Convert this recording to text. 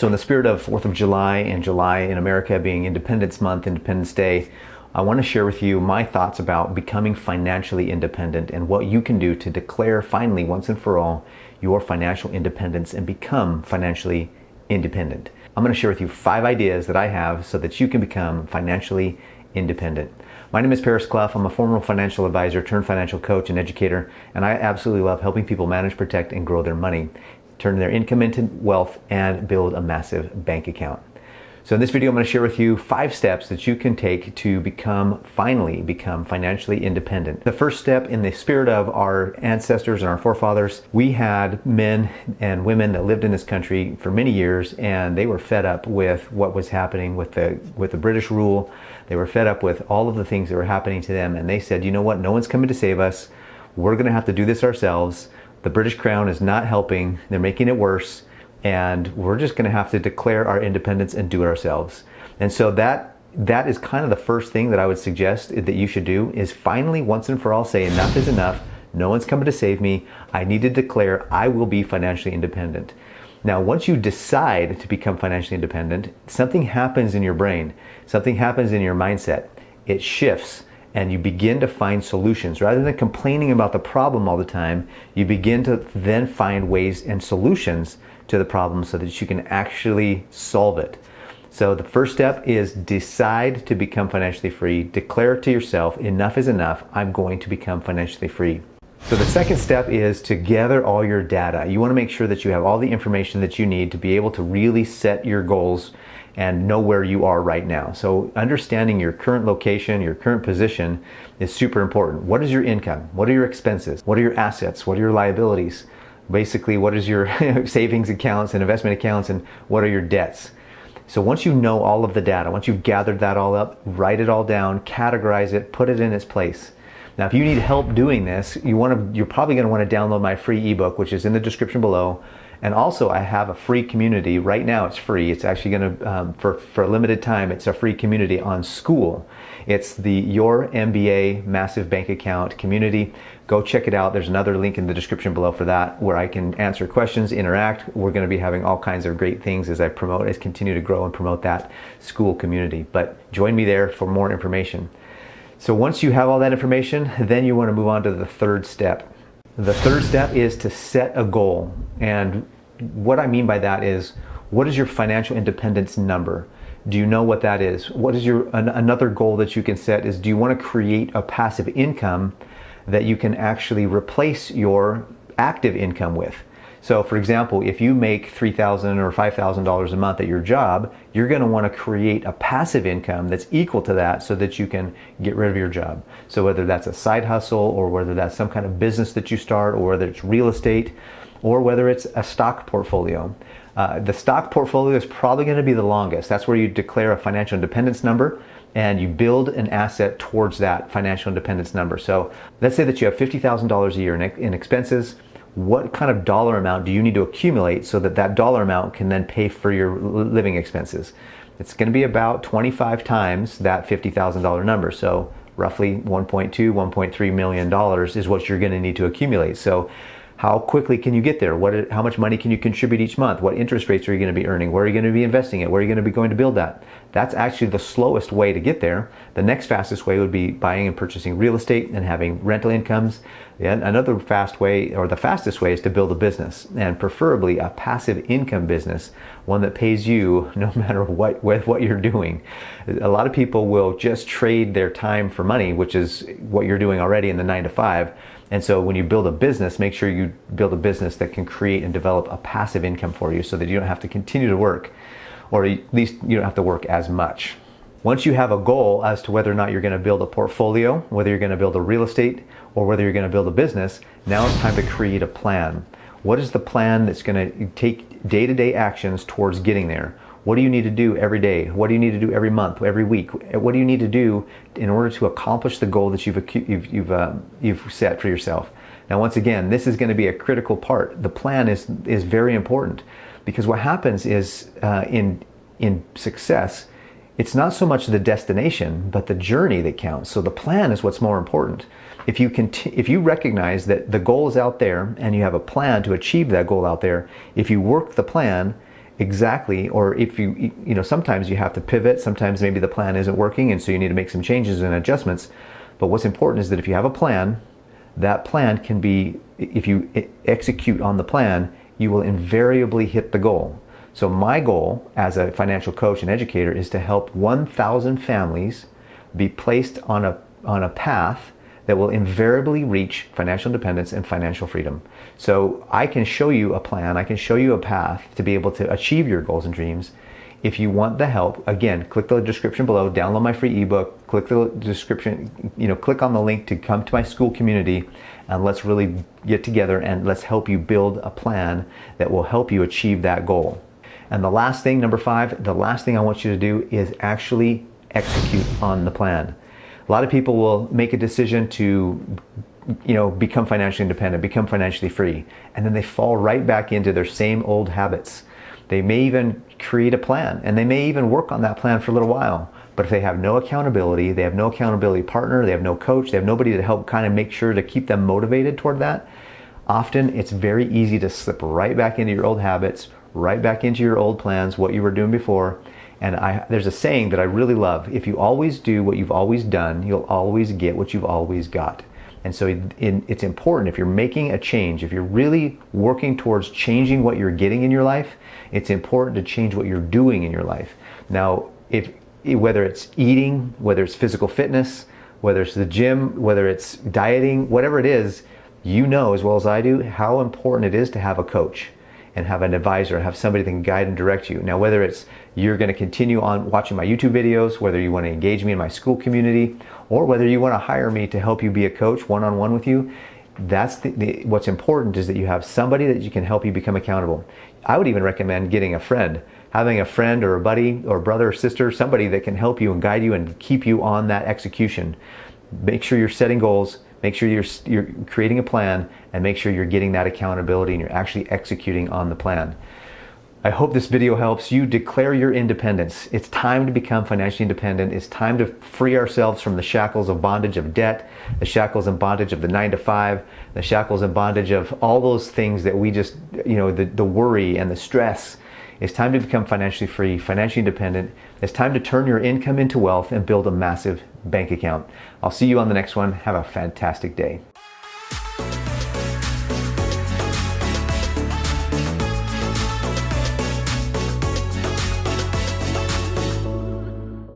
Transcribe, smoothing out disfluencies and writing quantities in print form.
So in the spirit of 4th of July and July in America being Independence Month, Independence Day, I want to share with you my thoughts about becoming financially independent and what you can do to declare finally once and for all your financial independence and become financially independent. I'm going to share with you 5 ideas that I have so that you can become financially independent. My name is Cluff. I'm a former financial advisor turned financial coach and educator, and I absolutely love helping people manage, protect, and grow their money, turn their income into wealth, and build a massive bank account. So in this video, I'm going to share with you 5 steps that you can take to finally become financially independent. The first step, in the spirit of our ancestors and our forefathers, we had men and women that lived in this country for many years, and they were fed up with what was happening with the British rule. They were fed up with all of the things that were happening to them, and they said, you know what, no one's coming to save us. We're going to have to do this ourselves. The British Crown is not helping. They're making it worse. And we're just going to have to declare our independence and do it ourselves. And so that is kind of the first thing that I would suggest that you should do, is finally once and for all say enough is enough. No one's coming to save me. I need to declare I will be financially independent. Now, once you decide to become financially independent, something happens in your brain. Something happens in your mindset. It shifts. And you begin to find solutions. Rather than complaining about the problem all the time, you begin to then find ways and solutions to the problem so that you can actually solve it. So the first step is decide to become financially free. Declare to yourself, enough is enough. I'm going to become financially free. So the second step is to gather all your data. You want to make sure that you have all the information that you need to be able to really set your goals and know where you are right now. So understanding your current location, your current position is super important. What is your income? What are your expenses? What are your assets? What are your liabilities? Basically, what is your savings accounts and investment accounts, and what are your debts? So once you know all of the data, once you've gathered that all up, write it all down, categorize it, put it in its place. Now, if you need help doing this, you're probably going to want to download my free ebook, which is in the description below. And also, I have a free community. Right now, it's free. It's actually going to, for a limited time, it's a free community on Skool. It's the Your MBA Massive Bank Account community. Go check it out. There's another link in the description below for that, where I can answer questions, interact. We're going to be having all kinds of great things as I continue to grow and promote that Skool community. But join me there for more information. So once you have all that information, then you want to move on to the third step. The third step is to set a goal. And what I mean by that is, what is your financial independence number? Do you know what that is? What is another goal that you can set is, do you want to create a passive income that you can actually replace your active income with? So for example, if you make $3,000 or $5,000 a month at your job, you're going to want to create a passive income that's equal to that so that you can get rid of your job. So whether that's a side hustle, or whether that's some kind of business that you start, or whether it's real estate, or whether it's a stock portfolio. The stock portfolio is probably going to be the longest. That's where you declare a financial independence number and you build an asset towards that financial independence number. So let's say that you have $50,000 a year in expenses. What kind of dollar amount do you need to accumulate so that that dollar amount can then pay for your living expenses? It's going to be about 25 times that $50,000 number. So roughly $1.2, $1.3 million is what you're going to need to accumulate. So how quickly can you get there? How much money can you contribute each month? What interest rates are you going to be earning? Where are you going to be investing it? Where are you going to be going to build that? That's actually the slowest way to get there. The next fastest way would be buying and purchasing real estate and having rental incomes. And another fast way, or the fastest way, is to build a business, and preferably a passive income business, one that pays you no matter what you're doing. A lot of people will just trade their time for money, which is what you're doing already in the 9 to 5. And so when you build a business, make sure you build a business that can create and develop a passive income for you so that you don't have to continue to work, or at least you don't have to work as much. Once you have a goal as to whether or not you're going to build a portfolio, whether you're going to build a real estate, or whether you're going to build a business, now it's time to create a plan. What is the plan that's going to take day-to-day actions towards getting there? What do you need to do every day? What do you need to do every month, every week? What do you need to do in order to accomplish the goal that you've set for yourself? Now, once again, this is going to be a critical part. The plan is very important, because what happens is in success, it's not so much the destination, but the journey that counts. So the plan is what's more important. If you recognize that the goal is out there and you have a plan to achieve that goal out there, if you work the plan exactly, or if sometimes you have to pivot, sometimes maybe the plan isn't working and so you need to make some changes and adjustments. But what's important is that if you have a plan, that plan can be, if you execute on the plan, you will invariably hit the goal. So my goal as a financial coach and educator is to help 1,000 families be placed on a path that will invariably reach financial independence and financial freedom. So I can show you a plan, I can show you a path to be able to achieve your goals and dreams. If you want the help, again, click the description below, download my free ebook, click the description, click on the link to come to my Skool community, and let's really get together and let's help you build a plan that will help you achieve that goal. And the last thing, number 5, the last thing I want you to do is actually execute on the plan. A lot of people will make a decision to become financially independent, become financially free, and then they fall right back into their same old habits. They may even create a plan, and they may even work on that plan for a little while. But if they have no accountability, they have no accountability partner, they have no coach, they have nobody to help kind of make sure to keep them motivated toward that, often it's very easy to slip right back into your old habits, right back into your old plans, what you were doing before. And there's a saying that I really love: if you always do what you've always done, you'll always get what you've always got. And so it's important, if you're making a change, if you're really working towards changing what you're getting in your life, it's important to change what you're doing in your life. Now, whether it's eating, whether it's physical fitness, whether it's the gym, whether it's dieting, whatever it is, you know as well as I do how important it is to have a coach and have an advisor, have somebody that can guide and direct you. Now, whether it's you're going to continue on watching my YouTube videos, whether you want to engage me in my Skool community, or whether you want to hire me to help you be a coach one-on-one with you, that's what's important is that you have somebody that you can help you become accountable. I would even recommend getting a friend, having a friend or a buddy or brother or sister, somebody that can help you and guide you and keep you on that execution. Make sure you're setting goals, make sure you're creating a plan, and make sure you're getting that accountability and you're actually executing on the plan. I hope this video helps you declare your independence. It's time to become financially independent. It's time to free ourselves from the shackles of bondage of debt, the shackles and bondage of the 9-to-5, the shackles and bondage of all those things that we just, the worry and the stress. It's time to become financially free, financially independent. It's time to turn your income into wealth and build a massive bank account. I'll see you on the next one. Have a fantastic day.